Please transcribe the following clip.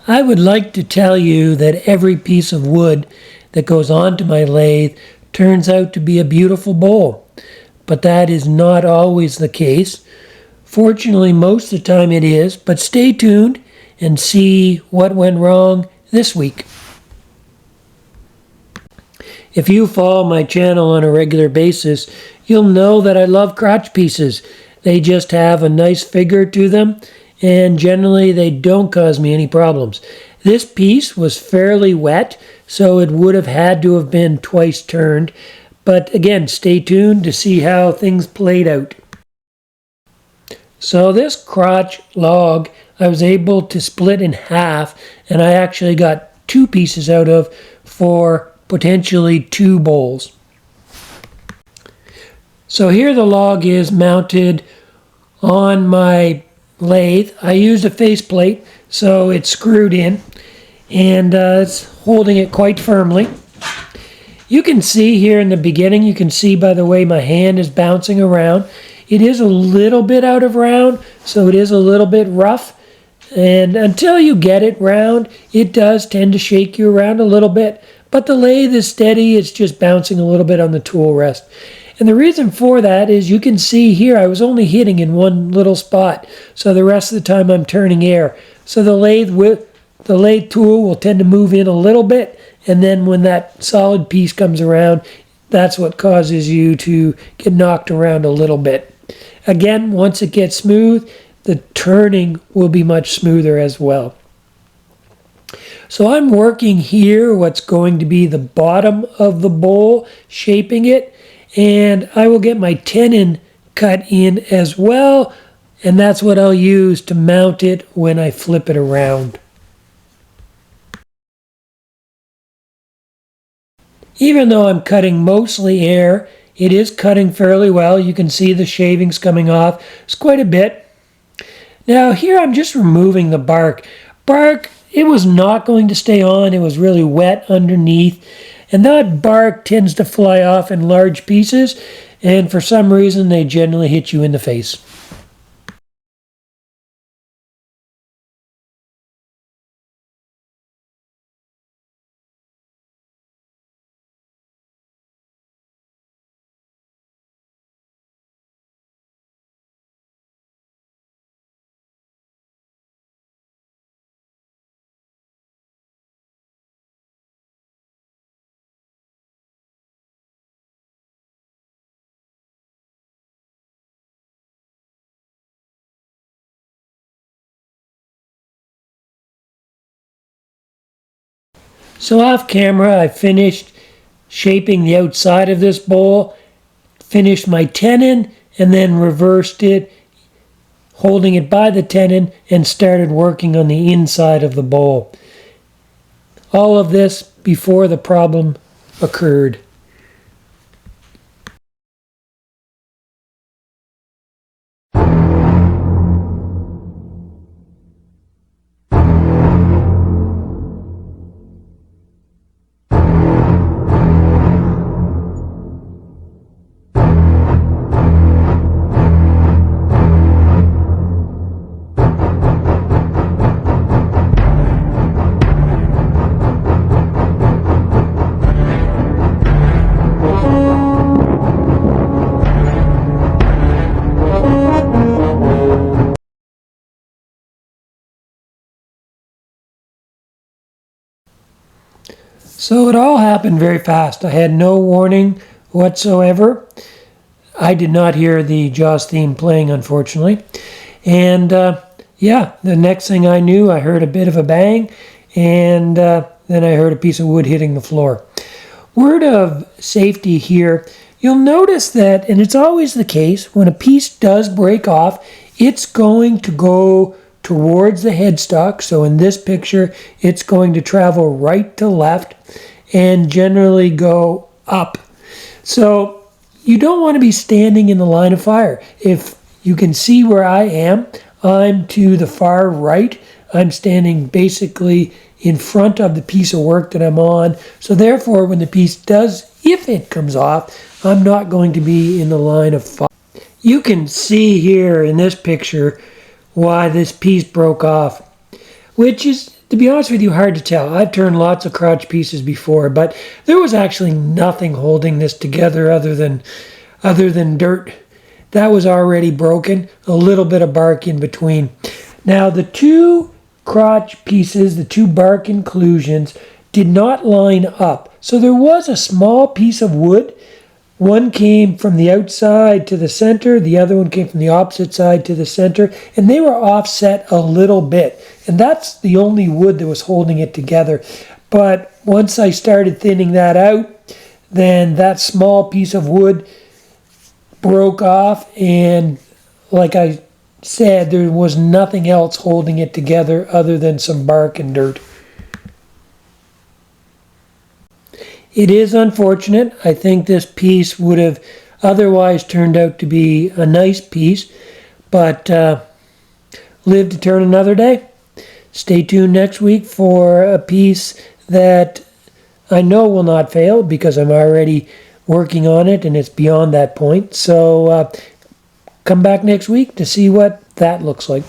I would like to tell you that every piece of wood that goes onto my lathe turns out to be a beautiful bowl, but that is not always the case. Fortunately, most of the time it is, but stay tuned and see what went wrong this week. If you follow my channel on a regular basis, you'll know that I love crotch pieces. They just have a nice figure to them, and generally they don't cause me any problems. This piece was fairly wet, so it would have had to have been twice turned. But again, stay tuned to see how things played out. So this crotch log I was able to split in half, and I actually got two pieces out of for potentially two bowls. So here the log is mounted on my lathe. I used a faceplate, so it's screwed in, and it's holding it quite firmly. You can see here in the beginning, you can see by the way my hand is bouncing around, it is a little bit out of round, so it is a little bit rough. And until you get it round, it does tend to shake you around a little bit. But the lathe is steady, it's just bouncing a little bit on the tool rest. And the reason for that is you can see here I was only hitting in one little spot. So the rest of the time I'm turning air. So the lathe tool will tend to move in a little bit. And then when that solid piece comes around, that's what causes you to get knocked around a little bit. Again, once it gets smooth, the turning will be much smoother as well. So I'm working here what's going to be the bottom of the bowl, shaping it, and I will get my tenon cut in as well, and that's what I'll use to mount it when I flip it around. Even though I'm cutting mostly air, it is cutting fairly well. You can see the shavings coming off. It's quite a bit. Now here I'm just removing the bark. It was not going to stay on. It was really wet underneath. And that bark tends to fly off in large pieces. And for some reason, they generally hit you in the face. So off camera, I finished shaping the outside of this bowl, finished my tenon, and then reversed it, holding it by the tenon, and started working on the inside of the bowl. All of this before the problem occurred. So it all happened very fast. I had no warning whatsoever. I did not hear the Jaws theme playing, unfortunately. And yeah, the next thing I knew, I heard a bit of a bang, and then I heard a piece of wood hitting the floor. Word of safety here, you'll notice that, and it's always the case, when a piece does break off, it's going to go towards the headstock. So in this picture, it's going to travel right to left and generally go up. So you don't want to be standing in the line of fire. If you can see where I am, I'm to the far right. I'm standing basically in front of the piece of work that I'm on. So therefore, when the piece does, if it comes off, I'm not going to be in the line of fire. You can see here in this picture why this piece broke off, which is To be honest with you, hard to tell. I've turned lots of crotch pieces before, but there was actually nothing holding this together other than dirt. That was already broken, a little bit of bark in between. Now the two crotch pieces, the two bark inclusions, did not line up. So there was a small piece of wood. One came from the outside to the center, the other one came from the opposite side to the center, and they were offset a little bit. And that's the only wood that was holding it together. But once I started thinning that out, then that small piece of wood broke off, and like I said, there was nothing else holding it together other than some bark and dirt. It is unfortunate. I think this piece would have otherwise turned out to be a nice piece, but live to turn another day. Stay tuned next week for a piece that I know will not fail because I'm already working on it and it's beyond that point. So come back next week to see what that looks like.